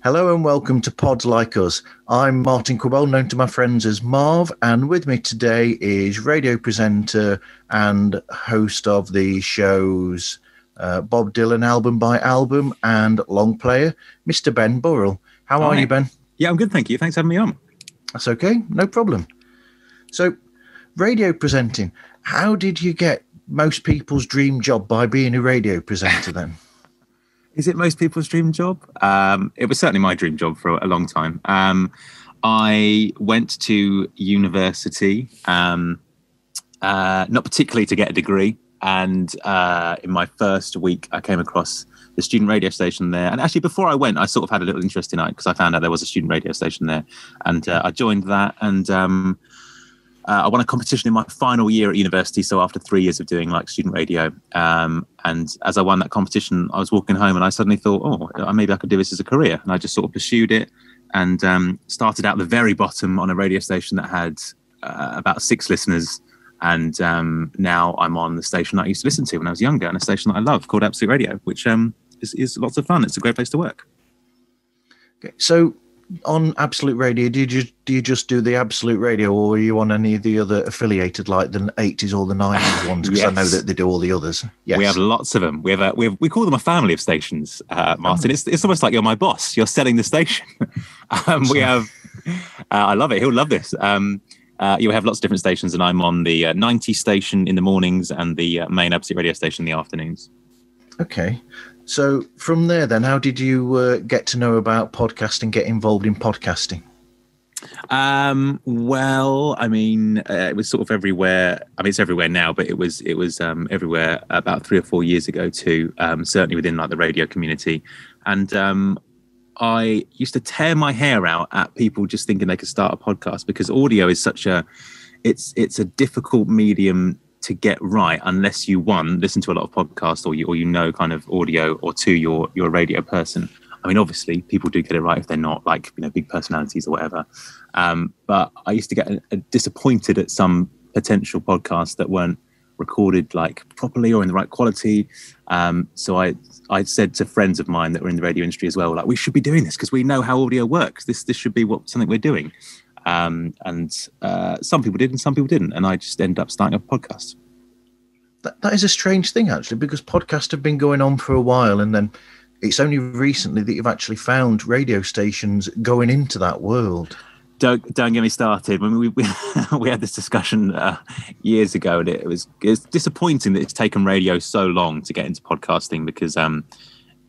Hello and welcome to Pods Like Us. I'm Martin Quibell, known to my friends as Marv, and with me today is radio presenter and host of the shows Bob Dylan Album by Album and Long Player, Mr. Ben Burrell. How are you, Ben? Yeah, I'm good, thank you. Thanks for having me on. That's okay, no problem. So, radio presenting, how did you get most people's dream job by being a radio presenter then? Is it most people's dream job? It was certainly my dream job for a long time. I went to university, not particularly to get a degree. And in my first week, I came across the student radio station there. And actually, before I went, I sort of had a little interest in it because I found out there was a student radio station there. And I joined that. And I won a competition in my final year at university. So after 3 years of doing like student radio, and as I won that competition, I was walking home and I suddenly thought, maybe I could do this as a career. And I just sort of pursued it and started out at the very bottom on a radio station that had about 6 listeners. And now I'm on the station that I used to listen to when I was younger, and a station that I love called Absolute Radio, which is lots of fun. It's a great place to work. Okay. So on Absolute Radio, do you just do the Absolute Radio, or are you on any of the other affiliated, like the 80s or the 90s ones? Because yes. I know that they do all the others. Yes. We have lots of them. We call them a family of stations, Martin. It's almost like you're my boss. You're selling the station. We have. I love it. He'll love this. You have lots of different stations, and I'm on the 90 station in the mornings and the main Absolute Radio station in the afternoons. Okay. So from there, then, how did you get to know about podcasting, get involved in podcasting? Well, I mean, it was sort of everywhere. I mean, it's everywhere now, but it was everywhere about 3 or 4 years ago too. Certainly within like the radio community, and I used to tear my hair out at people just thinking they could start a podcast, because audio is such it's a difficult medium to get right unless you listen to a lot of podcasts or you know kind of audio, or two, you're a radio person. I mean, obviously people do get it right if they're not like, big personalities or whatever. But I used to get disappointed at some potential podcasts that weren't recorded like properly or in the right quality. So I said to friends of mine that were in the radio industry as well, like, we should be doing this because we know how audio works. This should be something we're doing. And some people did and some people didn't. And I just ended up starting a podcast. That is a strange thing, actually, because podcasts have been going on for a while. And then it's only recently that you've actually found radio stations going into that world. Don't get me started. When we had this discussion years ago, and it's disappointing that it's taken radio so long to get into podcasting, because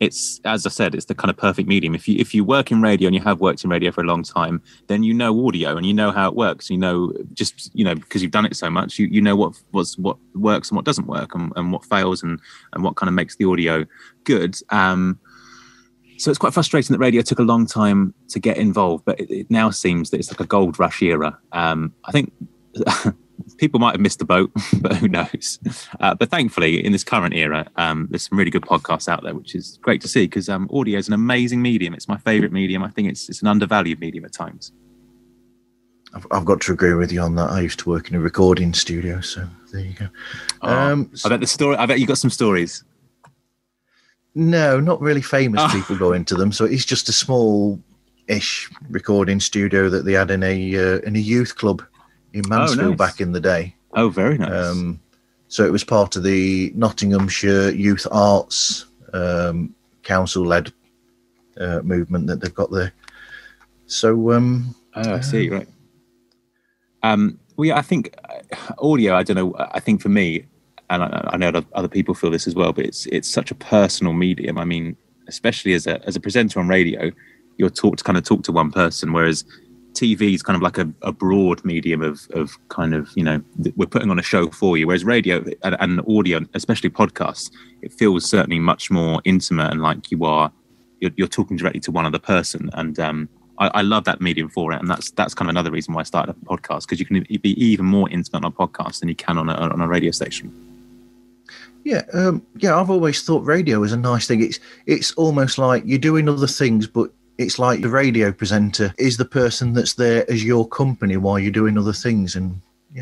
it's, as I said, it's the kind of perfect medium. If you work in radio and you have worked in radio for a long time, then you know audio and you know how it works. Because you've done it so much, you know what works and what doesn't work, and what fails and what kind of makes the audio good. So it's quite frustrating that radio took a long time to get involved, but it now seems that it's like a gold rush era. I think people might have missed the boat, but who knows? But thankfully, in this current era, there's some really good podcasts out there, which is great to see, because audio is an amazing medium. It's my favourite medium. I think it's an undervalued medium at times. I've got to agree with you on that. I used to work in a recording studio, so there you go. I bet you got some stories. No, not really famous people go into them. So it's just a small-ish recording studio that they had in a youth club in Mansfield back in the day. Oh, very nice. So it was part of the Nottinghamshire Youth Arts Council-led movement that they've got there. So, I see, right. I think audio, I don't know, I think for me, and I know other people feel this as well, but it's such a personal medium. I mean, especially as a presenter on radio, you're taught to kind of talk to one person, whereas TV is kind of like a broad medium of kind of, we're putting on a show for you. Whereas radio and audio, especially podcasts, it feels certainly much more intimate, and like you're talking directly to one other person. And I love that medium for it, and that's kind of another reason why I started a podcast, because you can be even more intimate on a podcast than you can on a radio station. Yeah, I've always thought radio is a nice thing. It's almost like you're doing other things, but it's like the radio presenter is the person that's there as your company while you're doing other things, and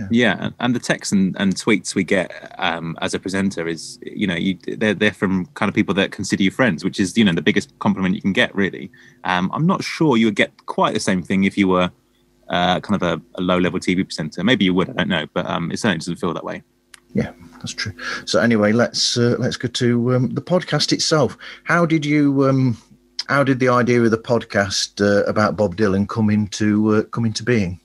Yeah, and the texts and tweets we get as a presenter is, they're from kind of people that consider you friends, which is, the biggest compliment you can get, really. I'm not sure you would get quite the same thing if you were kind of a low-level TV presenter. Maybe you would, I don't know, but it certainly doesn't feel that way. Yeah, that's true. So anyway, let's go to the podcast itself. How did the idea of the podcast about Bob Dylan come into being?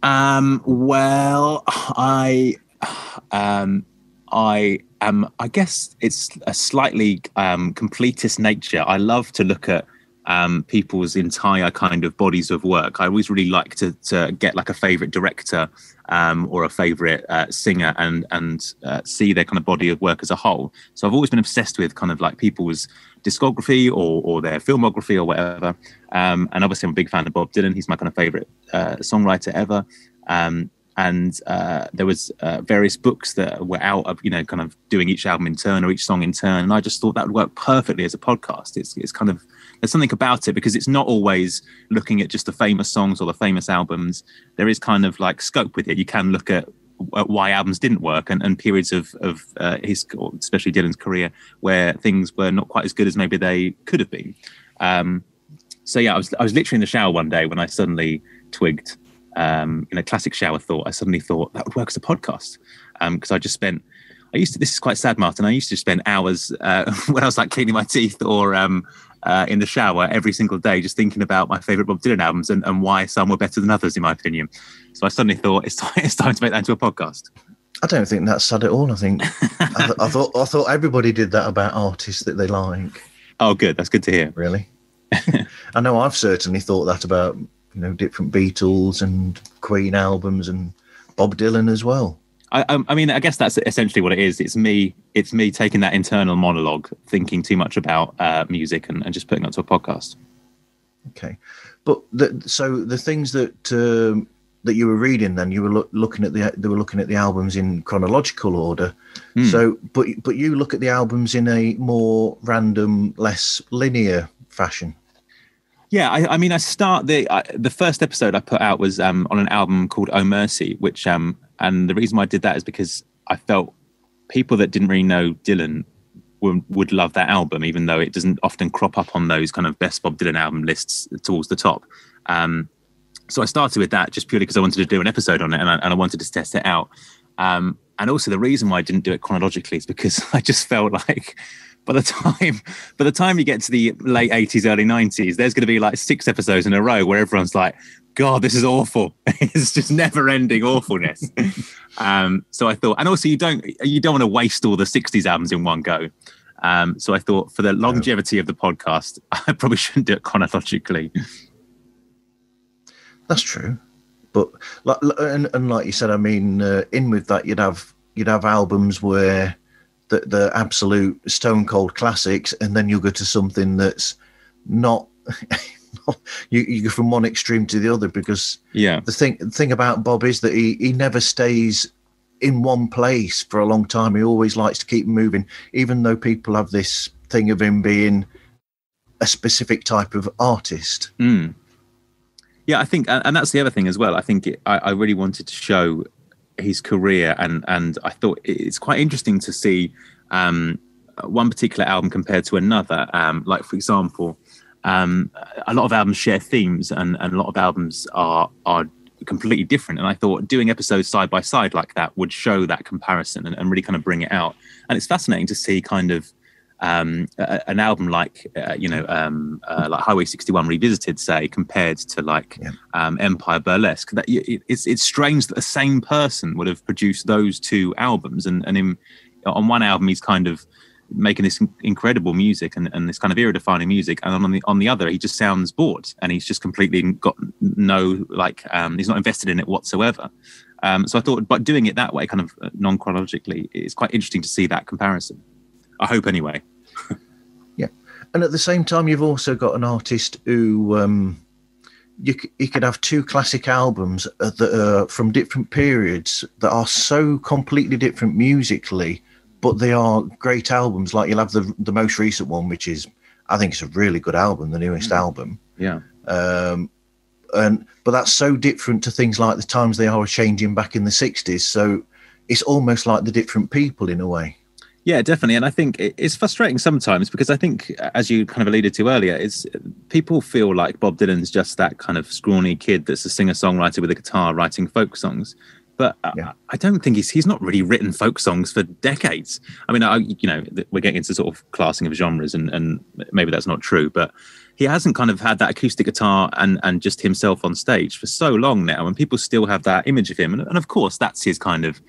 Well, I guess it's a slightly completist nature. I love to look at people's entire kind of bodies of work. I always really like to get like a favorite director or a favorite singer and see their kind of body of work as a whole. So I've always been obsessed with kind of like people's discography or their filmography or whatever. And obviously I'm a big fan of Bob Dylan. He's my kind of favorite songwriter ever. And there was various books that were out of, kind of doing each album in turn or each song in turn. And I just thought that would work perfectly as a podcast. It's kind of, there's something about it because it's not always looking at just the famous songs or the famous albums. There is kind of like scope with it. You can look at why albums didn't work and periods of his, especially Dylan's career, where things were not quite as good as maybe they could have been. So yeah, I was literally in the shower one day when I suddenly twigged, in a classic shower thought, I suddenly thought that would work as a podcast. Because this is quite sad, Martin. I used to spend hours when I was like cleaning my teeth or in the shower every single day, just thinking about my favorite Bob Dylan albums and why some were better than others, in my opinion. So I suddenly thought it's time to make that into a podcast. I don't think that's sad at all. I think I thought everybody did that about artists that they like. Oh, good. That's good to hear. Really? I know I've certainly thought that about, different Beatles and Queen albums and Bob Dylan as well. I mean, I guess that's essentially what it is. It's me taking that internal monologue, thinking too much about music and just putting it to a podcast. Okay. But so the things that you were reading, then you were looking at the albums in chronological order. So, but you look at the albums in a more random, less linear fashion. Yeah, I mean, I start the first episode I put out was on an album called Oh Mercy, which and the reason why I did that is because I felt people that didn't really know Dylan would love that album, even though it doesn't often crop up on those kind of best Bob Dylan album lists towards the top. So I started with that just purely because I wanted to do an episode on it and I wanted to test it out. And also the reason why I didn't do it chronologically is because I just felt like by the time you get to the late 80s, early 90s, there's going to be like 6 episodes in a row where everyone's like, God, this is awful. It's just never ending awfulness. So I thought, and also you don't want to waste all the 60s albums in one go. So I thought for the longevity of the podcast, I probably shouldn't do it chronologically. That's true. But like you said, I mean, in with that, you'd have albums where the absolute stone cold classics, and then you'll go to something that's not. You go from one extreme to the other because the thing about Bob is that he never stays in one place for a long time. He always likes to keep moving, even though people have this thing of him being a specific type of artist. Yeah, I think, and that's the other thing as well. I think I really wanted to show his career, and I thought it's quite interesting to see one particular album compared to another. Like, for example, a lot of albums share themes, and a lot of albums are completely different. And I thought doing episodes side by side like that would show that comparison and really kind of bring it out. And it's fascinating to see kind of an album like like Highway 61 Revisited, say, compared to like Empire Burlesque. That it's strange that the same person would have produced those 2 albums, and on one album he's kind of making this incredible music and this kind of era-defining music, and on the other he just sounds bored and he's just completely got no he's not invested in it whatsoever. So I thought, but doing it that way, kind of non-chronologically, it's quite interesting to see that comparison. I hope anyway. Yeah, and at the same time, you've also got an artist who you could have 2 classic albums that are from different periods that are so completely different musically, but they are great albums. Like you'll have the most recent one, which is, I think it's a really good album, the newest album. Yeah. but that's so different to things like the times they are changing back in the 60s. So it's almost like the different people in a way. Yeah, definitely. And I think it's frustrating sometimes because I think, as you kind of alluded to earlier, is people feel like Bob Dylan's just that kind of scrawny kid that's a singer-songwriter with a guitar writing folk songs. But I don't think he's not really written folk songs for decades. I mean, we're getting into sort of classing of genres, and maybe that's not true, but he hasn't kind of had that acoustic guitar and just himself on stage for so long now, and people still have that image of him. And of course, that's his kind of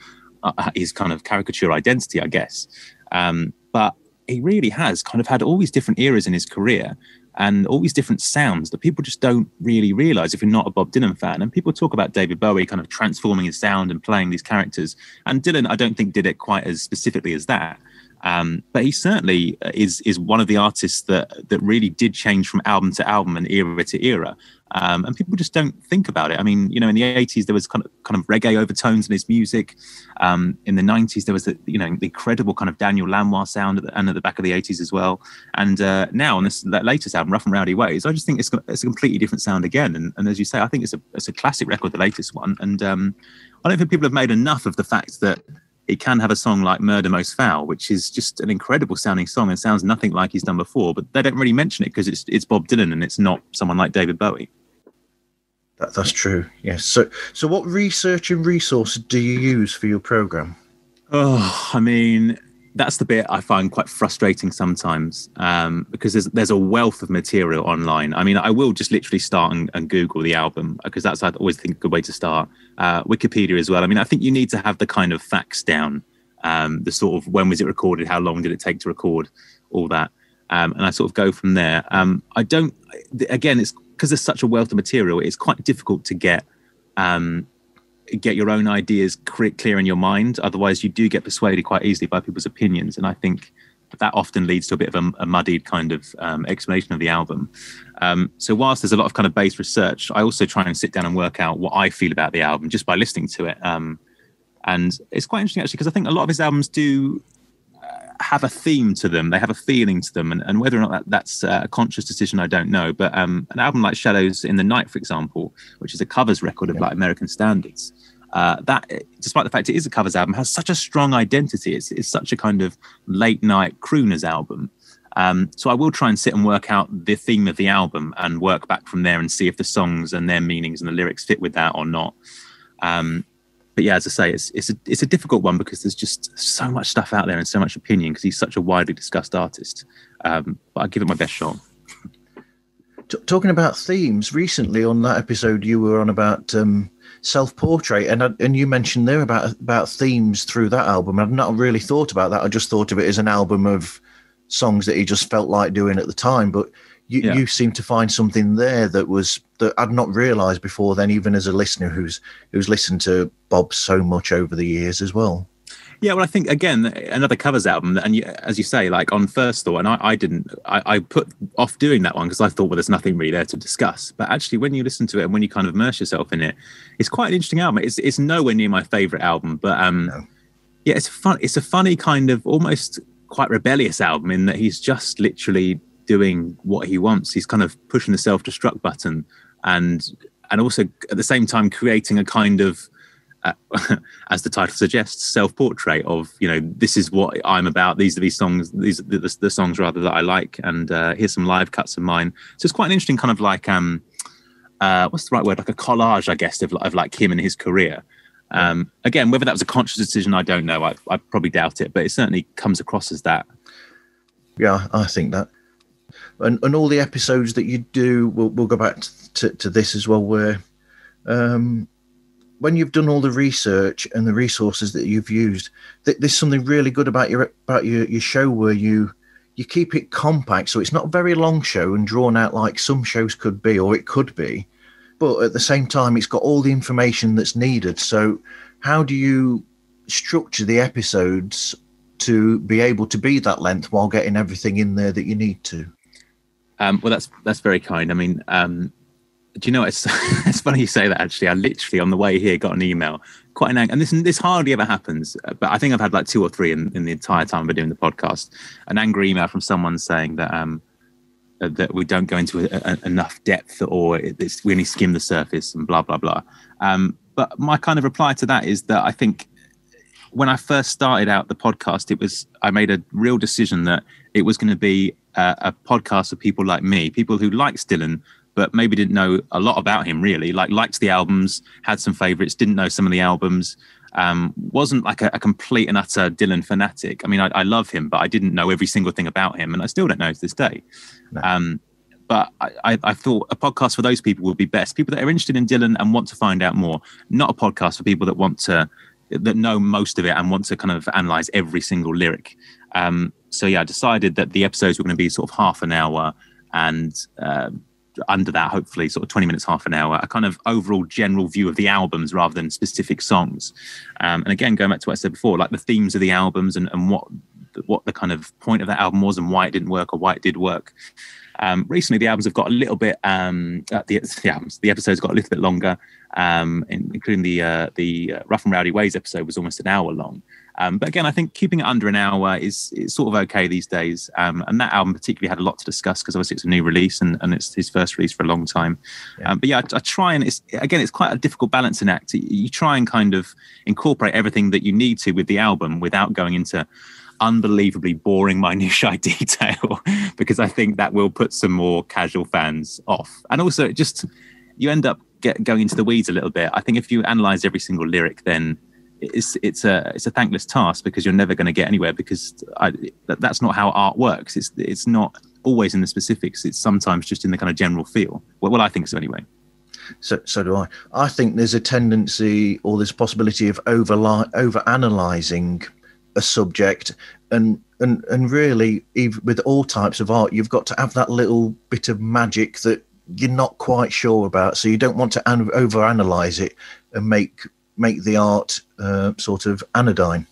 caricature identity, I guess. But he really has kind of had all these different eras in his career and all these different sounds that people just don't really realize if you're not a Bob Dylan fan. And people talk about David Bowie kind of transforming his sound and playing these characters. And Dylan, I don't think, did it quite as specifically as that. But he certainly is one of the artists that really did change from album to album and era to era. And people just don't think about it. I mean, in the 80s, there was kind of reggae overtones in his music. In the 90s, there was the incredible kind of Daniel Lanois sound at the back of the 80s as well. And now on that latest album, Rough and Rowdy Ways, I just think it's a completely different sound again. And as you say, I think it's a classic record, the latest one. And I don't think people have made enough of the fact that he can have a song like Murder Most Foul, which is just an incredible sounding song and sounds nothing like he's done before. But they don't really mention it because it's Bob Dylan and it's not someone like David Bowie. That's true. Yes. So what research and resources do you use for your program? Oh, I mean, that's the bit I find quite frustrating sometimes, because there's a wealth of material online. I mean, I will just literally start and Google the album because that's, I always think, a good way to start. Wikipedia as well. I mean, I think you need to have the kind of facts down, the sort of when was it recorded, how long did it take to record, all that. And I sort of go from there. It's because there's such a wealth of material, it's quite difficult to get your own ideas clear in your mind. Otherwise, you do get persuaded quite easily by people's opinions. And I think that often leads to a bit of a muddied kind of explanation of the album. So whilst there's a lot of kind of base research, I also try and sit down and work out what I feel about the album just by listening to it. And it's quite interesting, actually, because I think a lot of his albums do have a theme to them. They have a feeling to them. And whether or not that's a conscious decision, I don't know. But an album like Shadows in the Night, for example, which is a covers record of like American standards, that, despite the fact it is a covers album, has such a strong identity. It's such a kind of late night crooners album. So I will try and sit and work out the theme of the album and work back from there and see if the songs and their meanings and the lyrics fit with that or not. But yeah, as I say, it's a difficult one because there's just so much stuff out there and so much opinion because he's such a widely discussed artist. But I give it my best shot. Talking about themes, recently on that episode you were on about self-portrait, and you mentioned there about themes through that album. I've not really thought about that. I just thought of it as an album of songs that he just felt like doing at the time. But you seem to find something there that I'd not realised before then, even as a listener who's listened to Bob so much over the years as well. Yeah, well, I think, again, another covers album, and as you say, like on first thought, and I put off doing that one because I thought, well, there's nothing really there to discuss. But actually, when you listen to it and when you kind of immerse yourself in it, it's quite an interesting album. It's nowhere near my favourite album, but no. Yeah, it's a funny kind of almost quite rebellious album in that he's just literally doing what he wants. He's kind of pushing the self-destruct button and also at the same time creating a kind of as the title suggests, self-portrait of, this is what I'm about. These are these songs, these are the songs rather that I like. And here's some live cuts of mine. So it's quite an interesting kind of like, what's the right word? Like a collage, I guess, of like him and his career. Again, whether that was a conscious decision, I don't know. I probably doubt it, but it certainly comes across as that. Yeah, I think that. And all the episodes that you do, we'll go back to this as well, where when you've done all the research and the resources that you've used, there's something really good about your show where you keep it compact, so it's not a very long show and drawn out like some shows could be, or it could be, but at the same time it's got all the information that's needed. So how do you structure the episodes to be able to be that length while getting everything in there that you need to? Well, that's very kind. I mean, do you know, it's funny you say that, actually. I literally, on the way here, got an email, quite an angry, and this hardly ever happens, but I think I've had like 2 or 3 in the entire time we're doing the podcast, an angry email from someone saying that that we don't go into enough depth, or we only skim the surface and blah blah blah. But my kind of reply to that is that I think when I first started out the podcast, I made a real decision that it was going to be a podcast of people like me, people who liked Dylan, but maybe didn't know a lot about him really, liked the albums, had some favorites, didn't know some of the albums, wasn't like a complete and utter Dylan fanatic. I mean, I love him, but I didn't know every single thing about him, and I still don't know to this day. No. But I thought a podcast for those people would be best. People that are interested in Dylan and want to find out more, not a podcast for people that know most of it and want to kind of analyze every single lyric. So yeah, I decided that the episodes were going to be sort of half an hour, and under that, hopefully sort of 20 minutes, half an hour, a kind of overall general view of the albums rather than specific songs. And again, going back to what I said before, like the themes of the albums and what the kind of point of that album was and why it didn't work or why it did work. Recently, the albums have got a little bit. The episodes got a little bit longer, including the Rough and Rowdy Ways episode was almost an hour long. But again, I think keeping it under an hour is sort of okay these days. And that album particularly had a lot to discuss because obviously it's a new release and it's his first release for a long time. Yeah. But yeah, I try, and it's quite a difficult balancing act. You try and kind of incorporate everything that you need to with the album without going into unbelievably boring minutiae detail, because I think that will put some more casual fans off. And also, you end up going into the weeds a little bit. I think if you analyze every single lyric, then it's a thankless task, because you're never going to get anywhere, because that's not how art works. It's not always in the specifics. It's sometimes just in the kind of general feel. Well, I think so anyway. So do I. I think there's a tendency, or there's a possibility of over analyzing a subject, and really, even with all types of art, you've got to have that little bit of magic that you're not quite sure about. So you don't want to overanalyze it and make the art sort of anodyne.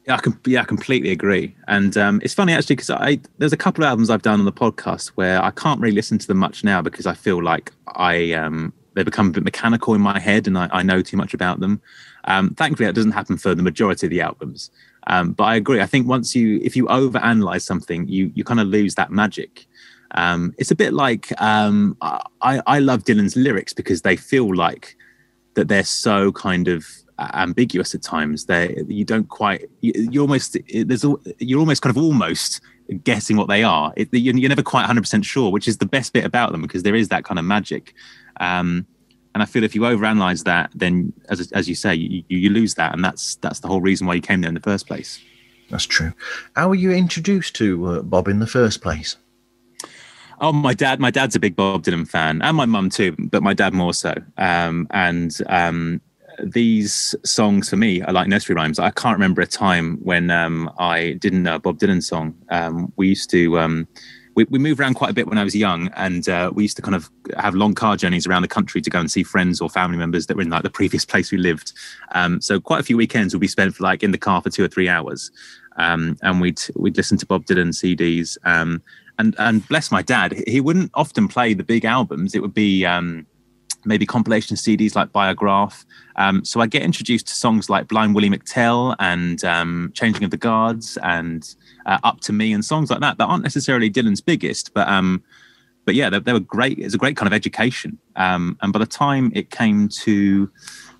Yeah, I completely agree. And it's funny actually, because there's a couple of albums I've done on the podcast where I can't really listen to them much now, because I feel like they become a bit mechanical in my head and I know too much about them. Thankfully, that doesn't happen for the majority of the albums. But I agree. I think if you overanalyze something, you kind of lose that magic. It's a bit like I love Dylan's lyrics because they feel like that they're so kind of ambiguous at times. You're almost kind of almost guessing what they are. You're never quite 100% sure, which is the best bit about them, because there is that kind of magic. And I feel if you overanalyze that, then as you say, you lose that, and that's the whole reason why you came there in the first place. That's true. How were you introduced to Bob in the first place? Oh, my dad's a big Bob Dylan fan, and my mum too, but my dad more so. These songs for me are like nursery rhymes. I can't remember a time when I didn't know a Bob Dylan song. We used to we moved around quite a bit when I was young, and we used to kind of have long car journeys around the country to go and see friends or family members that were in like the previous place we lived. So quite a few weekends would be spent in the car for 2 or 3 hours, and we'd listen to Bob Dylan CDs. And bless my dad, he wouldn't often play the big albums. It would be maybe compilation CDs like Biograph. So I get introduced to songs like Blind Willie McTell and Changing of the Guards and Up to Me and songs like that aren't necessarily Dylan's biggest, but yeah, they were great. It's a great kind of education. And by the time it came to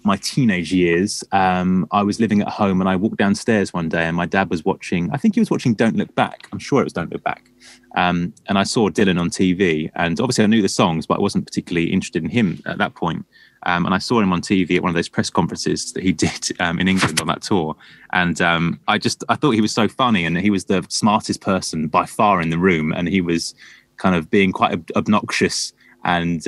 my teenage years, I was living at home and I walked downstairs one day and my dad was watching, I think he was watching Don't Look Back. I'm sure it was Don't Look Back. And I saw Dylan on TV, and obviously I knew the songs, but I wasn't particularly interested in him at that point. And I saw him on TV at one of those press conferences that he did in England on that tour. And I thought he was so funny, and he was the smartest person by far in the room. And he was kind of being quite obnoxious and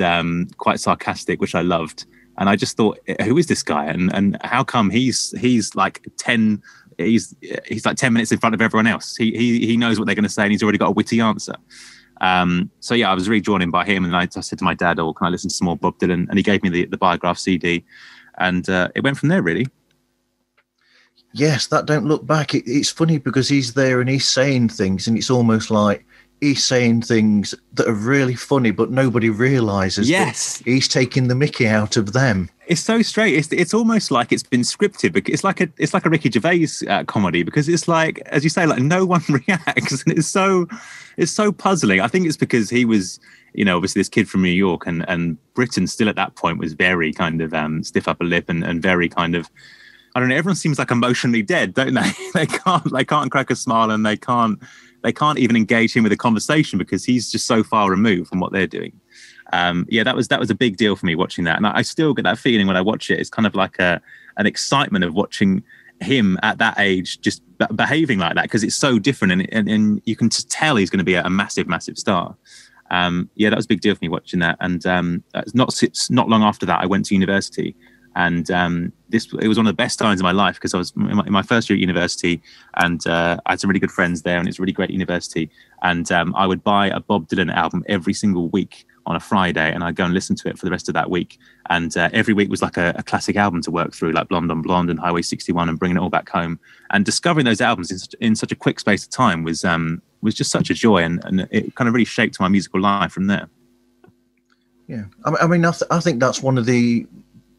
quite sarcastic, which I loved. And I just thought, who is this guy? And how come he's like 10 he's like 10 minutes in front of everyone else. He knows what they're going to say, and he's already got a witty answer. So yeah, I was really drawn in by him, and I said to my dad, "Oh, can I listen to some more Bob Dylan?" And he gave me the Biograph CD, and it went from there, really. Yes, that Don't Look Back. It's funny because he's there and he's saying things, and it's almost like he's saying things that are really funny, but nobody realizes that he's taking the mickey out of them. It's so straight. It's almost like it's been scripted. Because it's like a Ricky Gervais comedy, because it's like, as you say, like no one reacts, and it's so puzzling. I think it's because he was, obviously this kid from New York, and Britain still at that point was very kind of stiff upper lip and very kind of, I don't know. Everyone seems like emotionally dead, don't they? They can't crack a smile, and they can't even engage him with a conversation because he's just so far removed from what they're doing. That was a big deal for me watching that, and I still get that feeling when I watch it. It's kind of like an excitement of watching him at that age just behaving like that, because it's so different, and you can tell he's going to be a massive star. That was a big deal for me watching that, and not long after that I went to university. And it was one of the best times of my life, because I was in my first year at university, and I had some really good friends there, and it's a really great university. And I would buy a Bob Dylan album every single week on a Friday, and I'd go and listen to it for the rest of that week. And every week was like a classic album to work through, like Blonde on Blonde and Highway 61, and bringing it all back home. And discovering those albums in such a quick space of time was just such a joy, and it kind of really shaped my musical life from there. Yeah, I mean, I think that's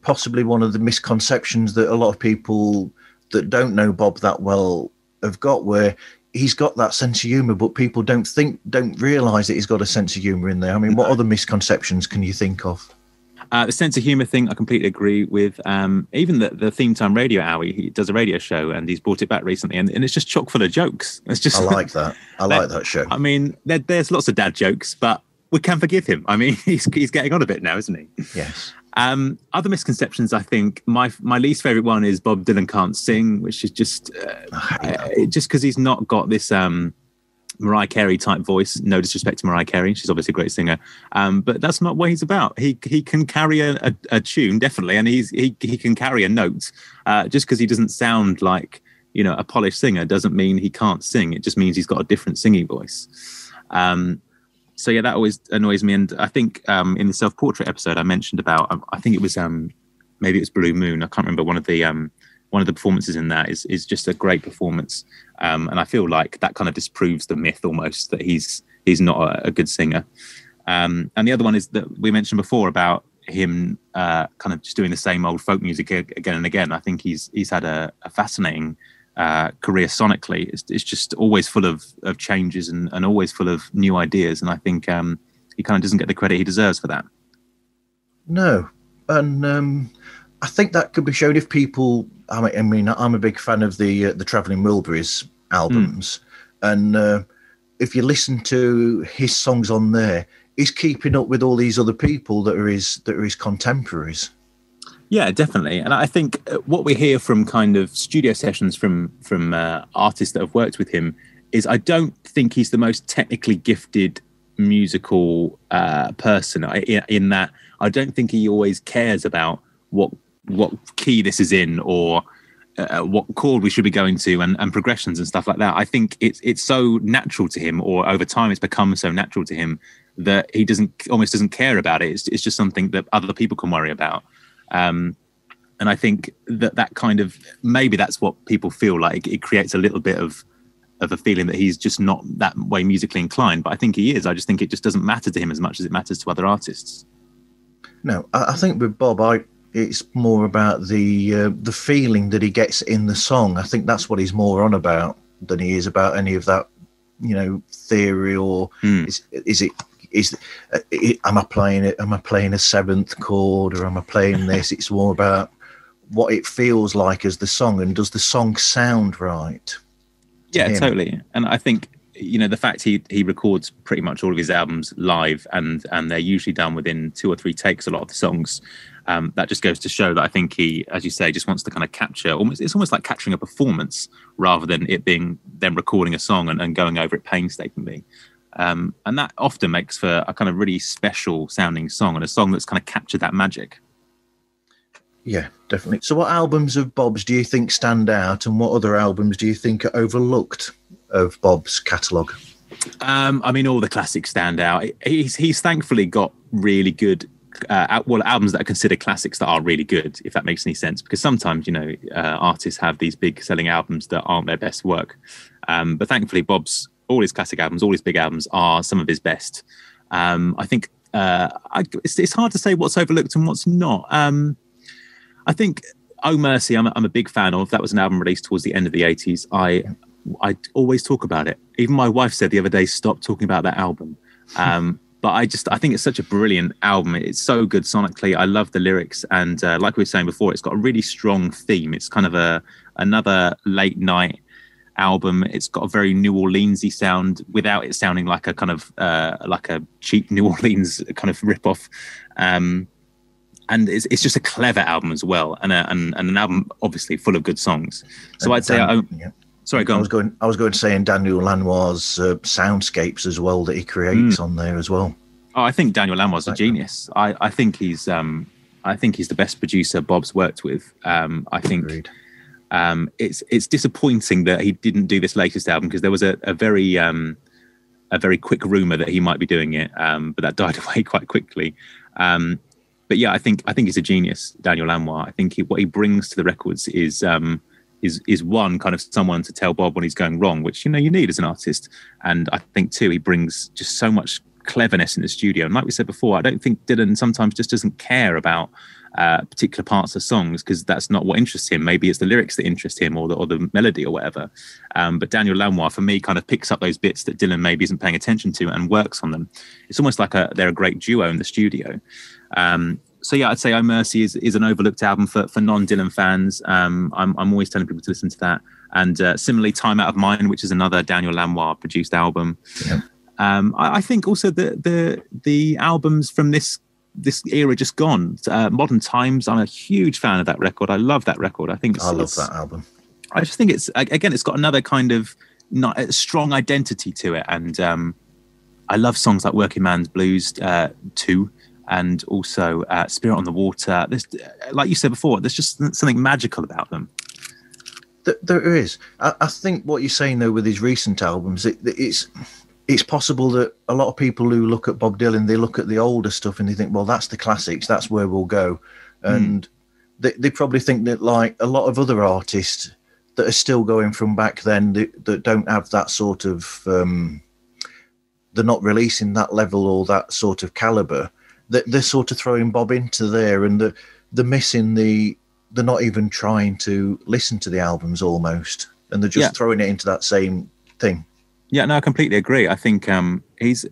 possibly one of the misconceptions that a lot of people that don't know Bob that well have got, where he's got that sense of humor, but people don't realize that he's got a sense of humor in there. I mean, what other misconceptions can you think of? The sense of humor thing, I completely agree with. Even the Theme Time Radio Hour, he does a radio show, and he's brought it back recently, and it's just chock full of jokes. It's just, I like that. I like that show. I mean, there's lots of dad jokes, but we can forgive him. I mean, he's getting on a bit now, isn't he? Yes. Other misconceptions, I think my least favorite one is Bob Dylan can't sing, which is just because he's not got this Mariah Carey type voice. No disrespect to Mariah Carey, she's obviously a great singer, but that's not what he's about. He can carry a tune, definitely, and he can carry a note. Just because he doesn't sound like a polished singer doesn't mean he can't sing. It just means he's got a different singing voice. So that always annoys me. And I think in the self-portrait episode I mentioned about, I think it was maybe it was Blue Moon. I can't remember. One of the performances in that is just a great performance. And I feel like that kind of disproves the myth almost that he's not a good singer. And the other one is that we mentioned before about him kind of just doing the same old folk music again and again. I think he's had a fascinating career sonically. It's just always full of changes and always full of new ideas, and I think he kind of doesn't get the credit he deserves for that. No, and I think that could be shown if people. I mean, I'm a big fan of the Travelling Wilburys albums, and if you listen to his songs on there, he's keeping up with all these other people that are his contemporaries. Yeah, definitely. And I think what we hear from kind of studio sessions from artists that have worked with him is I don't think he's the most technically gifted musical person, in that I don't think he always cares about what key this is in or what chord we should be going to and progressions and stuff like that. I think it's so natural to him, or over time it's become so natural to him that he almost doesn't care about it. It's just something that other people can worry about. And I think that kind of, maybe that's what people feel like. It creates a little bit of a feeling that he's just not that way musically inclined, but I think he is. I just think it just doesn't matter to him as much as it matters to other artists. No, I think with Bob, it's more about the feeling that he gets in the song. I think that's what he's more on about than he is about any of that, theory or am I playing it? Am I playing a seventh chord, or am I playing this? It's more about what it feels like as the song, and does the song sound right? Yeah, totally. And I think the fact he records pretty much all of his albums live, and they're usually done within 2 or 3 takes. A lot of the songs, that just goes to show that I think he, as you say, just wants to kind of capture. It's almost like capturing a performance rather than it being them recording a song and going over it painstakingly. And that often makes for a kind of really special sounding song, and a song that's kind of captured that magic. Yeah, definitely. So what albums of Bob's do you think stand out, and what other albums do you think are overlooked of Bob's catalogue? I mean, all the classics stand out. He's thankfully got really good albums that are considered classics that are really good, if that makes any sense, because sometimes artists have these big selling albums that aren't their best work, but thankfully Bob's all his classic albums, all his big albums are some of his best. I think it's hard to say what's overlooked and what's not. I think Oh Mercy, I'm a big fan of. That was an album released towards the end of the 80s. I always talk about it. Even my wife said the other day, stop talking about that album. But I think it's such a brilliant album. It's so good sonically. I love the lyrics. And like we were saying before, it's got a really strong theme. It's kind of another late night album. It's got a very New Orleans-y sound without it sounding like a kind of like a cheap New Orleans kind of ripoff. And it's just a clever album as well. And an album obviously full of good songs. So I'd say... Sorry, go on. I was going to say in Daniel Lanois' soundscapes as well that he creates on there as well. Oh, I think Daniel Lanois a genius. I think he's the best producer Bob's worked with. I think Agreed. It's disappointing that he didn't do this latest album, because there was a very quick rumor that he might be doing it, but that died away quite quickly. But yeah, I think he's a genius, Daniel Lanois. I think what he brings to the records is one kind of someone to tell Bob when he's going wrong, which you need as an artist. And I think too, he brings just so much cleverness in the studio. And like we said before, I don't think Dylan sometimes just doesn't care about particular parts of songs, because that's not what interests him. Maybe it's the lyrics that interest him, or the melody or whatever. But Daniel Lanois, for me, kind of picks up those bits that Dylan maybe isn't paying attention to and works on them. It's almost like they're a great duo in the studio. So yeah, I'd say Oh Mercy is an overlooked album for non-Dylan fans. I'm always telling people to listen to that. And similarly, Time Out of Mind, which is another Daniel Lanois produced album. Yeah. I think also the albums from this era just gone. Modern Times, I'm a huge fan of that record. I love that record. I love that album. I just think it's got another kind of not a strong identity to it. And I love songs like Working Man's Blues too. And also Spirit on the Water. There's, like you said before, there's just something magical about them. There is. I think what you're saying, though, with his recent albums, it's possible that a lot of people who look at Bob Dylan, they look at the older stuff and they think, well, that's the classics, that's where we'll go. And they probably think that, like a lot of other artists that are still going from back then, that don't have that sort of... they're not releasing that level or that sort of calibre. They're sort of throwing Bob into there, and they're missing they're not even trying to listen to the albums almost, and they're just throwing it into that same thing. Yeah, no, I completely agree. I think he's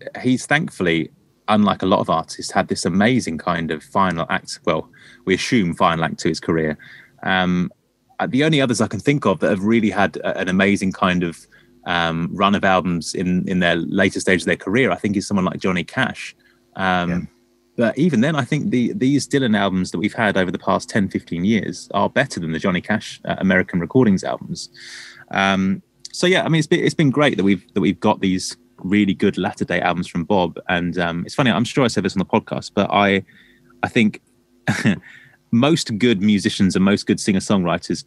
thankfully, unlike a lot of artists, had this amazing kind of final act. Well, we assume final act to his career. The only others I can think of that have really had an amazing kind of run of albums in their later stage of their career, I think, is someone like Johnny Cash. But even then, I think these Dylan albums that we've had over the past 10, 15 years are better than the Johnny Cash American Recordings albums. So yeah, I mean, it's been great that we've got these really good latter day albums from Bob. And it's funny, I'm sure I said this on the podcast, but I think most good musicians and most good singer-songwriters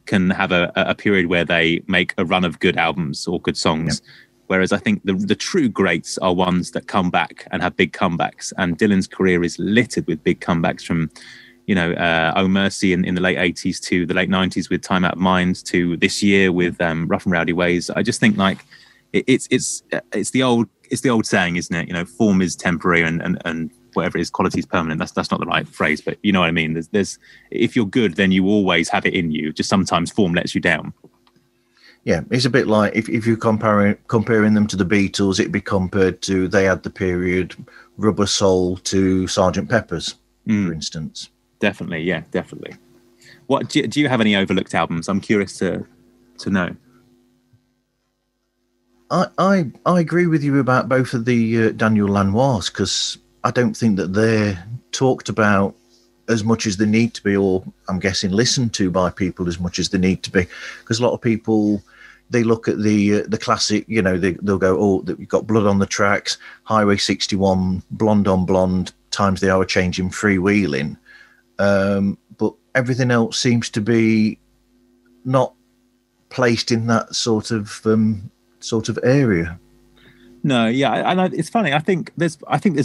can have a period where they make a run of good albums or good songs. Yep. Whereas I think the true greats are ones that come back and have big comebacks. And Dylan's career is littered with big comebacks, from, Oh Mercy in the late 80s to the late 90s with Time Out of Mind to this year with Rough and Rowdy Ways. I just think like it's the old saying, isn't it? Form is temporary and whatever it is, quality is permanent. That's not the right phrase, but you know what I mean? There's if you're good, then you always have it in you. Just sometimes form lets you down. Yeah, it's a bit like if you're comparing them to the Beatles, it'd be compared to, they had the period Rubber Soul to Sgt. Pepper's, for instance. Definitely, yeah, definitely. What do you have any overlooked albums? I'm curious to know. I agree with you about both of the Daniel Lanois, because I don't think that they're talked about as much as they need to be, or I'm guessing listened to by people as much as they need to be, because a lot of people, they look at the classic, they'll go, oh, you've got Blood on the Tracks, Highway 61, Blonde on Blonde, Times the Hour Changing, Freewheeling, but everything else seems to be not placed in that sort of area. No, yeah, I know it's funny. I think there's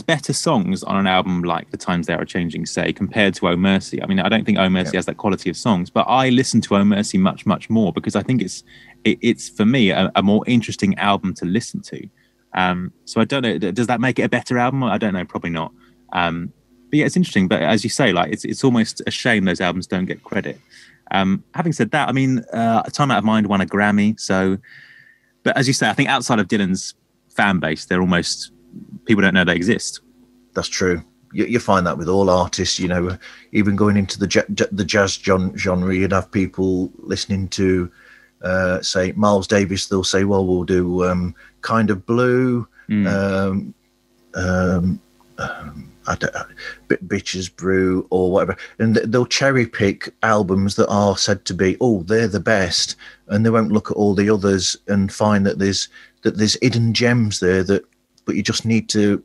better songs on an album like The Times They Are Changing, say, compared to Oh Mercy. I mean, I don't think Oh Mercy has that quality of songs, but I listen to Oh Mercy much, much more because I think it's for me a more interesting album to listen to. So I don't know, does that make it a better album? I don't know, probably not. But yeah, it's interesting. But as you say, like it's almost a shame those albums don't get credit. Having said that, I mean, Time Out of Mind won a Grammy, so. But as you say, I think outside of Dylan's fan base, they're almost people don't know they exist. That's true. You find that with all artists, you know, even going into the jazz genre, you'd have people listening to, say, Miles Davis. They'll say, well, we'll do Kind of Blue, Bitches Brew or whatever. And they'll cherry pick albums that are said to be, oh, they're the best. And they won't look at all the others and find that there's hidden gems there but you just need to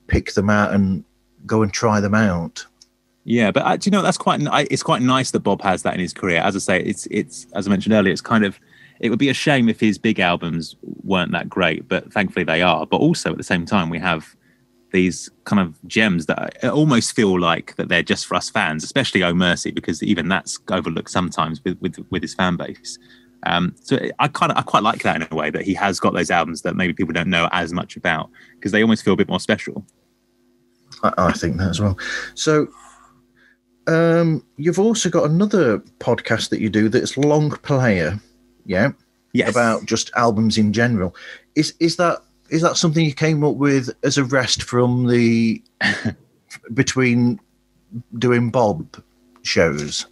pick them out and go and try them out. Yeah, but do you know, it's quite nice that Bob has that in his career. As I say, it's as I mentioned earlier, it's kind of, it would be a shame if his big albums weren't that great, but thankfully they are. But also at the same time, we have these kind of gems that almost feel like that they're just for us fans, especially Oh Mercy, because even that's overlooked sometimes with his fan base. So I quite like that in a way, that he has got those albums that maybe people don't know as much about because they almost feel a bit more special. I think that as well. So you've also got another podcast that you do that's Long Player, yeah? Yes. About just albums in general. Is that something you came up with as a rest from the between doing Bob shows?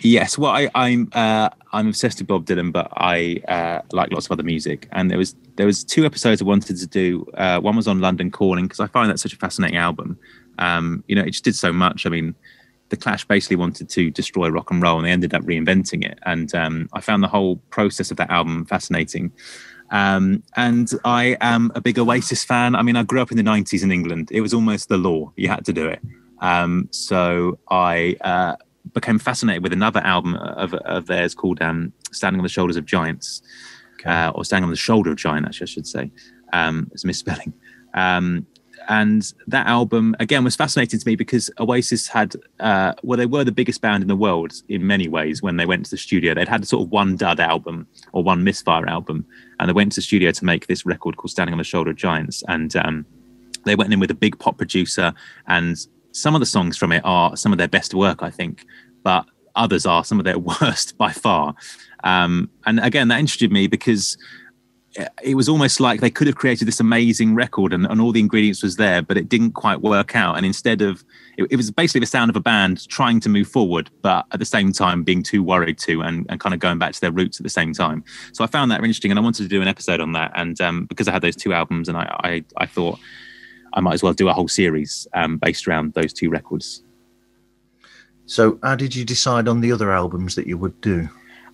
Yes, well, I'm obsessed with Bob Dylan, but I like lots of other music. And there was 2 episodes I wanted to do. One was on London Calling because I find that such a fascinating album. You know, it just did so much. I mean, the Clash basically wanted to destroy rock and roll, and they ended up reinventing it. And I found the whole process of that album fascinating. And I am a big Oasis fan. I mean, I grew up in the 90s in England. It was almost the law. You had to do it. So I became fascinated with another album of theirs called Standing on the Shoulders of Giants, or Standing on the Shoulder of Giant, actually, I should say. It's a misspelling. And that album, again, was fascinating to me because Oasis had, they were the biggest band in the world in many ways when they went to the studio. They'd had sort of one dud album or one misfire album, and they went to the studio to make this record called Standing on the Shoulder of Giants. And they went in with a big pop producer, and some of the songs from it are some of their best work, I think, but others are some of their worst by far. And again, that interested me because it was almost like they could have created this amazing record and all the ingredients was there, but it didn't quite work out. And instead of, it was basically the sound of a band trying to move forward, but at the same time being too worried to and kind of going back to their roots at the same time. So I found that interesting, and I wanted to do an episode on that. And because I had those 2 albums, and I thought I might as well do a whole series based around those 2 records. So how did you decide on the other albums that you would do?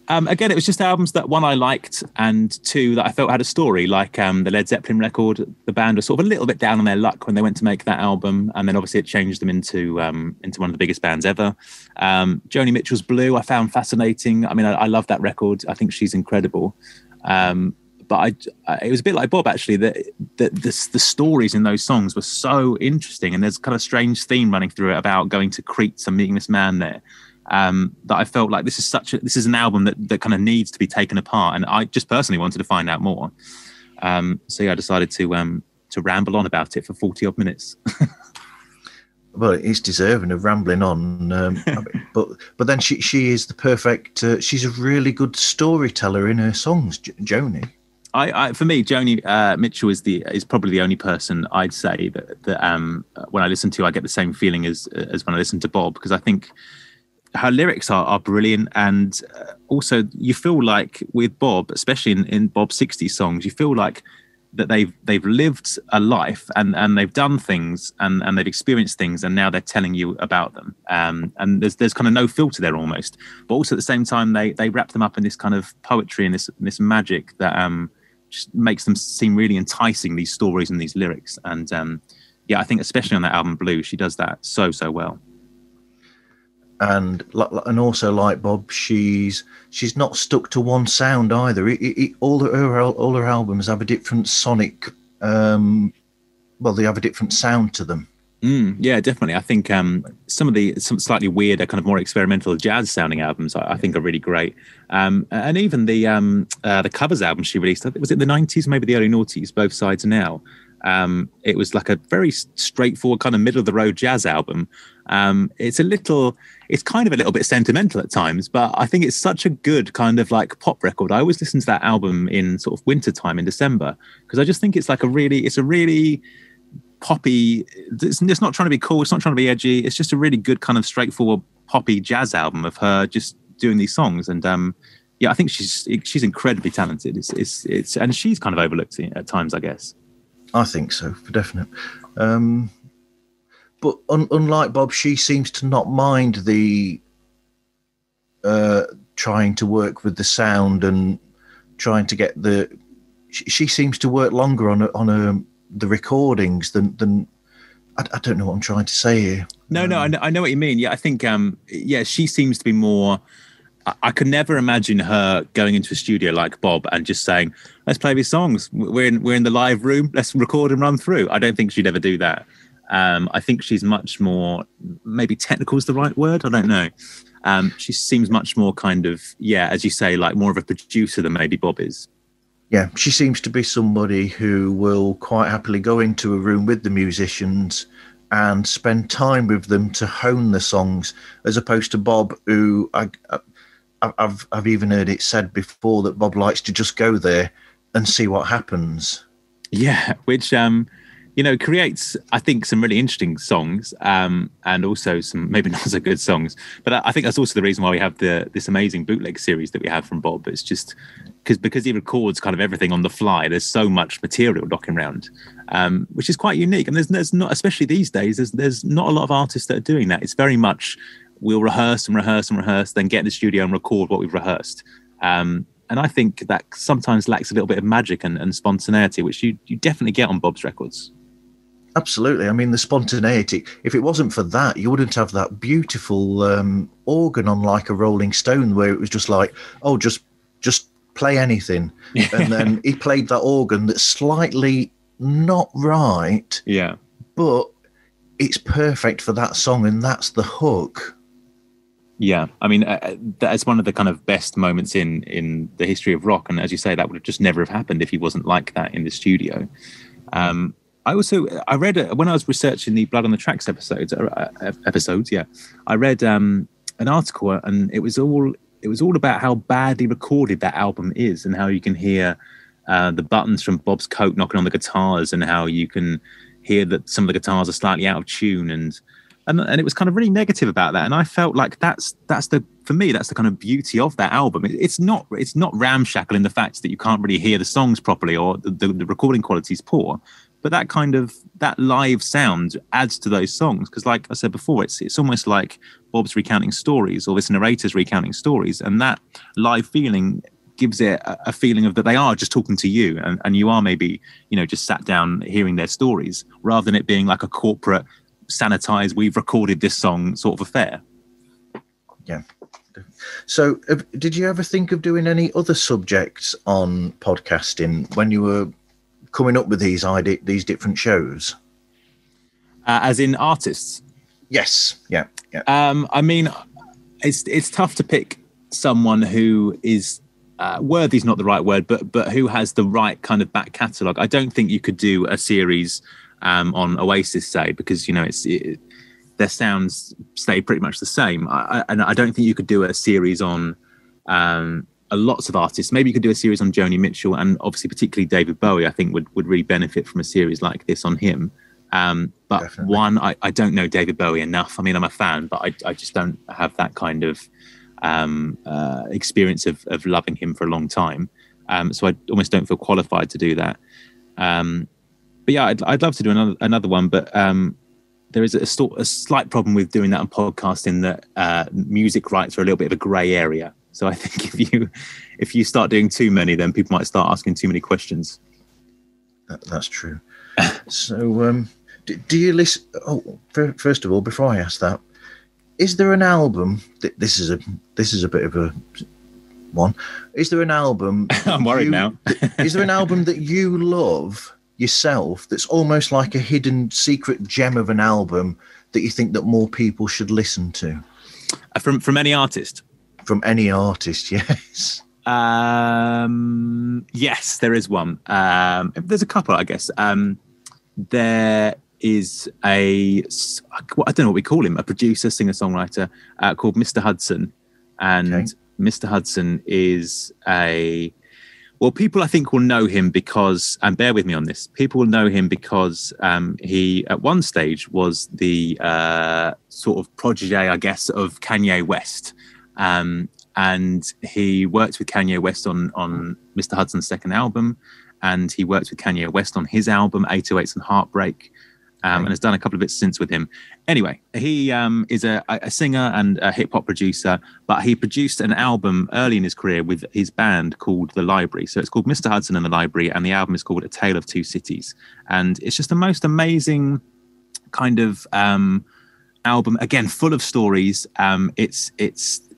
Again, it was just albums that, 1, I liked, and 2, that I felt had a story, like the Led Zeppelin record. The band was sort of a little bit down on their luck when they went to make that album, and then obviously it changed them into one of the biggest bands ever. Joni Mitchell's Blue I found fascinating. I mean, I love that record. I think she's incredible. But it was a bit like Bob, actually, that the stories in those songs were so interesting, and there's kind of strange theme running through it about going to Crete and meeting this man there. That I felt like this is an album that kind of needs to be taken apart, and I just personally wanted to find out more. So yeah, I decided to ramble on about it for 40 odd minutes. Well, it's deserving of rambling on, but then she is the perfect. She's a really good storyteller in her songs, Joni. For me, Joni Mitchell is probably the only person I'd say that when I listen to, I get the same feeling as when I listen to Bob, because I think her lyrics are brilliant, and also you feel like with Bob, especially in Bob's 60s songs, you feel like that they've lived a life and they've done things and they've experienced things, and now they're telling you about them. And there's kind of no filter there almost, but also at the same time they wrap them up in this kind of poetry and this magic that just makes them seem really enticing, these stories and these lyrics. And yeah, I think especially on that album Blue, she does that so well. And also, like Bob, she's not stuck to one sound either. All her albums have a different sonic well, they have a different sound to them. Yeah, definitely. I think some slightly weirder, kind of more experimental jazz sounding albums I think are really great. And even the covers album she released, was it the 90s, maybe the early noughties, Both Sides Now. It was like a very straightforward kind of middle of the road jazz album. It's kind of a little bit sentimental at times, but I think it's such a good kind of like pop record. I always listen to that album in sort of winter time in December, because I just think it's a really poppy. It's not trying to be cool. It's not trying to be edgy. It's just a really good kind of straightforward poppy jazz album of her just doing these songs. And yeah, I think she's incredibly talented. It's and she's kind of overlooked at times, I guess. I think so, for definite. But unlike Bob, she seems to not mind the trying to work with the sound and trying to get the. She seems to work longer on the recordings than. I don't know what I'm trying to say here. No, I know what you mean. Yeah, I think she seems to be more. I could never imagine her going into a studio like Bob and just saying, "Let's play these songs. We're in the live room. Let's record and run through." I don't think she'd ever do that. I think she's much more, maybe technical is the right word. I don't know. She seems much more kind of, as you say, like more of a producer than maybe Bob is. Yeah, she seems to be somebody who will quite happily go into a room with the musicians and spend time with them to hone the songs, as opposed to Bob, who I've even heard it said before that Bob likes to just go there and see what happens. Yeah, which creates, I think, some really interesting songs, and also some maybe not so good songs. But I think that's also the reason why we have this amazing bootleg series that we have from Bob. It's just because he records kind of everything on the fly. There's so much material knocking around, which is quite unique. And there's not, especially these days, there's not a lot of artists that are doing that. It's very much we'll rehearse and rehearse and rehearse, then get in the studio and record what we've rehearsed. And I think that sometimes lacks a little bit of magic and spontaneity, which you definitely get on Bob's records. Absolutely. I mean, the spontaneity, if it wasn't for that, you wouldn't have that beautiful organ on like a Rolling Stone, where it was just like, oh, just play anything. And then he played that organ that's slightly not right. Yeah. But it's perfect for that song, and that's the hook. Yeah, I mean, that's one of the kind of best moments in the history of rock. And as you say, that would have just never have happened if he wasn't like that in the studio. I read when I was researching the Blood on the Tracks episodes. I read an article, and it was all about how badly recorded that album is, and how you can hear the buttons from Bob's coat knocking on the guitars, and how you can hear that some of the guitars are slightly out of tune, and it was kind of really negative about that. And I felt like that's the kind of beauty of that album. It's not ramshackle in the fact that you can't really hear the songs properly, or the recording quality is poor. But that live sound adds to those songs, because, like I said before, it's almost like Bob's recounting stories, or this narrator's recounting stories, and that live feeling gives it a feeling of that they are just talking to you, and you are maybe just sat down hearing their stories, rather than it being like a corporate, sanitized, we've recorded this song sort of affair. Yeah. So, did you ever think of doing any other subjects on podcasting when you were coming up with these different shows? As in artists? Yes. Yeah. I mean, it's tough to pick someone who is worthy is not the right word, but who has the right kind of back catalogue. I don't think you could do a series on Oasis, say, because their sounds stay pretty much the same. And I don't think you could do a series on lots of artists. Maybe you could do a series on Joni Mitchell, and obviously particularly David Bowie, I think would really benefit from a series like this on him. But definitely. I don't know David Bowie enough. I mean, I'm a fan, but I just don't have that kind of experience of loving him for a long time. So I almost don't feel qualified to do that. But yeah, I'd love to do another one, but there is a slight problem with doing that on podcasting, that music rights are a little bit of a grey area. So I think if you start doing too many, then people might start asking too many questions. That's true. So do you listen? Oh, first of all, before I ask that, is there an album? This is a bit of a one. Is there an album? I'm worried now. Is there an album that you love yourself that's almost like a hidden secret gem of an album that you think that more people should listen to? From any artist? From any artist, yes. Yes, there is one. There's a couple, I guess. There is I don't know what we call him, a producer, singer-songwriter called Mr. Hudson. And okay. Mr. Hudson is people I think will know him because, and bear with me on this, people will know him because he at one stage was the sort of protege, I guess, of Kanye West. And he worked with Kanye West on Mr. Hudson's second album, and he worked with Kanye West on his album 808s and Heartbreak, and has done a couple of bits since with him. Anyway, he is a singer and a hip-hop producer, but he produced an album early in his career with his band called The Library. So it's called Mr. Hudson and The Library, and the album is called A Tale of Two Cities. And it's just the most amazing kind of album, again, full of stories.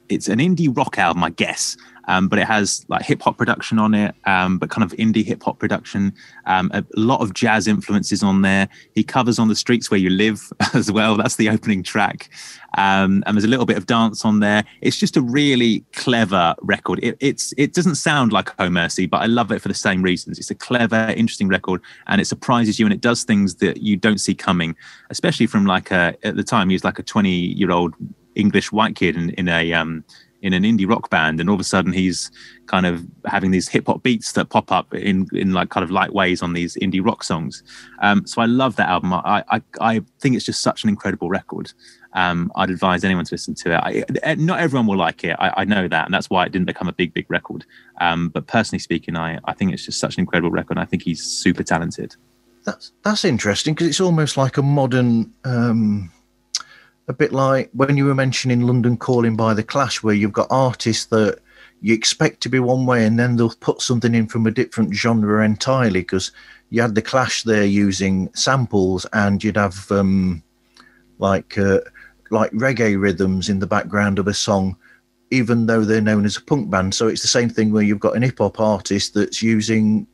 It's an indie rock album, I guess, but it has like hip hop production on it, but kind of indie hip hop production. A lot of jazz influences on there. He covers On the Streets Where You Live as well. That's the opening track. And there's a little bit of dance on there. It's just a really clever record. It doesn't sound like Oh Mercy, but I love it for the same reasons. It's a clever, interesting record, and it surprises you, and it does things that you don't see coming, especially from at the time, he was like a 20-year-old English white kid in an indie rock band, and all of a sudden he's kind of having these hip hop beats that pop up in like kind of light ways on these indie rock songs. So I love that album. I think it's just such an incredible record. I'd advise anyone to listen to it. Not everyone will like it. I know that, and that's why it didn't become a big record. But personally speaking, I think it's just such an incredible record. I think he's super talented. That's interesting, because it's almost like a modern. A bit like when you were mentioning London Calling by The Clash, where you've got artists that you expect to be one way and then they'll put something in from a different genre entirely, because you had The Clash there using samples, and you'd have like reggae rhythms in the background of a song, even though they're known as a punk band. So it's the same thing where you've got an hip-hop artist that's using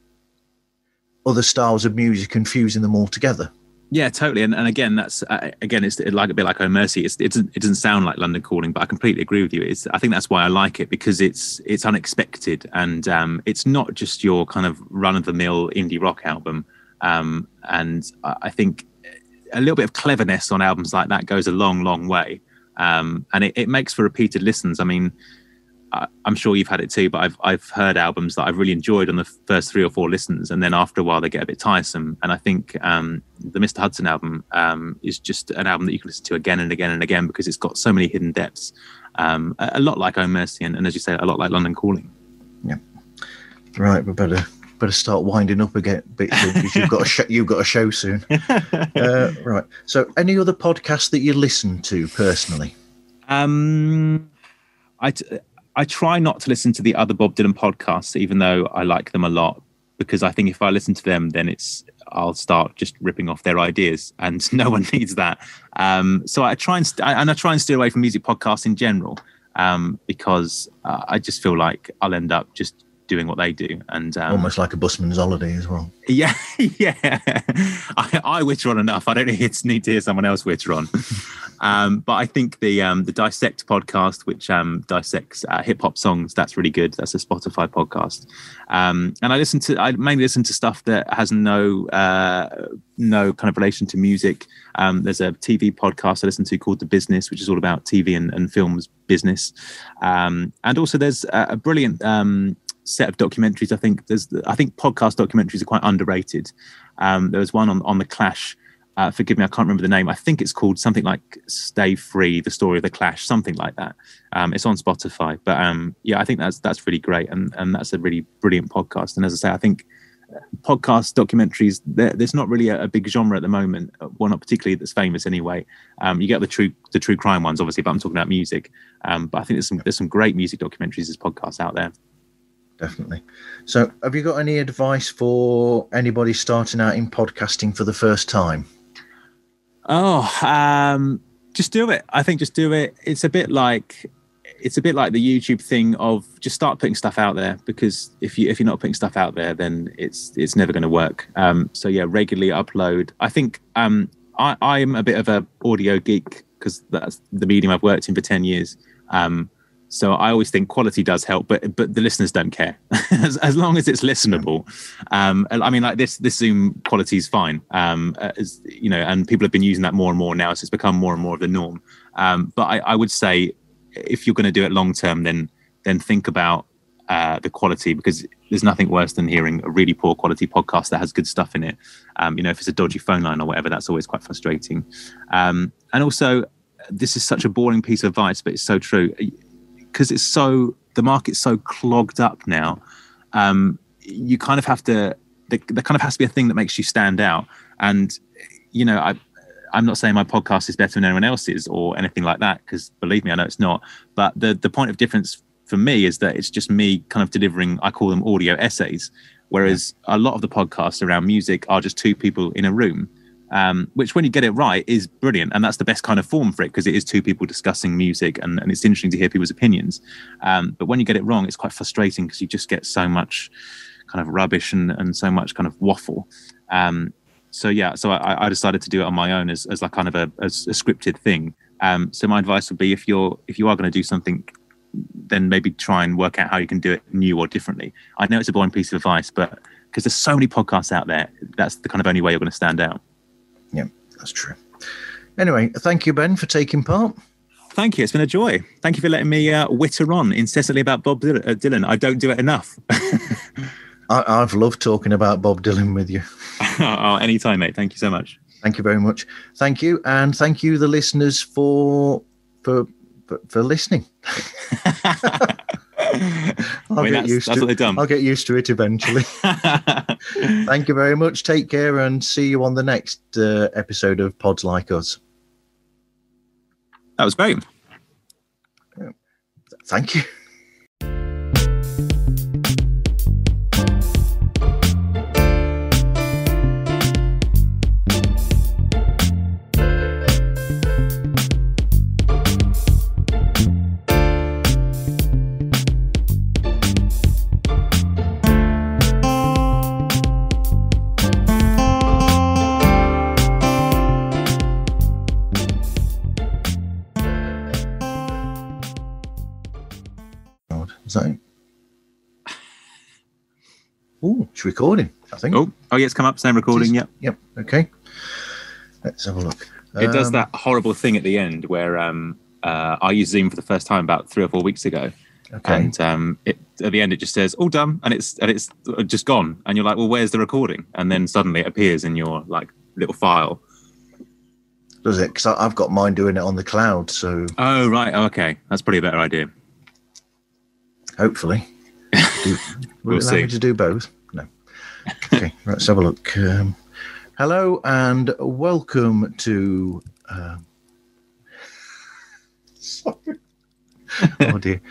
other styles of music and fusing them all together. Yeah, totally. And again, that's it's like a bit like Oh Mercy. It doesn't sound like London Calling, but I completely agree with you. I think that's why I like it, because it's unexpected, and it's not just your kind of run of the mill indie rock album. And I think a little bit of cleverness on albums like that goes a long, long way. And it makes for repeated listens. I mean, I'm sure you've had it too, but I've heard albums that I've really enjoyed on the first 3 or 4 listens, and then after a while they get a bit tiresome. And I think the Mr. Hudson album is just an album that you can listen to again and again and again, because it's got so many hidden depths, a lot like Oh Mercy, and as you say, a lot like London Calling. Yeah, right. We better start winding up again, because you've got a show soon. Right. So, any other podcasts that you listen to personally? I try not to listen to the other Bob Dylan podcasts, even though I like them a lot, because I think if I listen to them, then I'll start just ripping off their ideas, and no one needs that. So I try and steer away from music podcasts in general, because I just feel like I'll end up just doing what they do, and almost like a busman's holiday as well. Yeah. I witter on enough. I don't need to hear someone else witter on. But I think the Dissect podcast, which dissects hip hop songs, that's really good. That's a Spotify podcast. And I mainly listen to stuff that has no kind of relation to music. There's a TV podcast I listen to called The Business, which is all about TV and films business. And also there's a brilliant set of documentaries. I think podcast documentaries are quite underrated. There was one on the Clash. Forgive me, I can't remember the name. I think it's called something like Stay Free, The Story of the Clash, something like that. It's on Spotify. But I think that's really great, and that's a really brilliant podcast. And as I say, I think podcast documentaries, there's not really a big genre at the moment. Well, not particularly that's famous anyway. You get the true crime ones, obviously, but I'm talking about music. But I think there's some great music documentaries as podcasts out there. Definitely. So have you got any advice for anybody starting out in podcasting for the first time? Just do it. I think just do it. It's a bit like, it's a bit like the YouTube thing of just start putting stuff out there, because if you're not putting stuff out there, then it's never going to work. So yeah, regularly upload. I think I'm a bit of a audio geek because that's the medium I've worked in for 10 years. So I always think quality does help, but the listeners don't care as long as it's listenable. I mean, like this Zoom quality is fine, as you know, and people have been using that more and more now, so it's become more and more of the norm. But I would say if you're going to do it long term, then think about the quality, because there's nothing worse than hearing a really poor quality podcast that has good stuff in it. You know, if it's a dodgy phone line or whatever, that's always quite frustrating. And also, this is such a boring piece of advice, but it's so true. Because the market's so clogged up now, you kind of have to. There kind of has to be a thing that makes you stand out. And you know, I'm not saying my podcast is better than anyone else's or anything like that, because believe me, I know it's not. But the point of difference for me is that it's just me kind of delivering. I call them audio essays, whereas a lot of the podcasts around music are just two people in a room. Which, when you get it right, is brilliant, and that's the best kind of form for it, because it is two people discussing music, and it's interesting to hear people's opinions. But when you get it wrong, it's quite frustrating, because you just get so much kind of rubbish and so much kind of waffle. So I decided to do it on my own as like kind of a scripted thing. So my advice would be, if you are going to do something, then maybe try and work out how you can do it new or differently. I know it's a boring piece of advice, but because there's so many podcasts out there, that's the kind of only way you're going to stand out. Yeah, that's true. Anyway, thank you, Ben, for taking part. Thank you. It's been a joy. Thank you for letting me witter on incessantly about Bob Dylan. I don't do it enough. I've loved talking about Bob Dylan with you. Oh, anytime, mate. Thank you so much. Thank you very much. Thank you. And thank you, the listeners, for listening. I'll get used to it eventually. Thank you very much. Take care, and see you on the next episode of Pods Like Us. That was great. Thank you. Is that it? Oh, it's recording, I think. Oh, yeah, it's come up, same recording, yep. Yep, okay. Let's have a look. It does that horrible thing at the end where I used Zoom for the first time about 3 or 4 weeks ago. Okay. And at the end, it just says, all done, and it's just gone. And you're like, well, where's the recording? And then suddenly it appears in your like little file. Does it? Because I've got mine doing it on the cloud, so... Oh, right, okay. That's probably a better idea. Hopefully. Will it allow me to do both? No. Okay, let's have a look. Hello and welcome to... Sorry. Oh dear.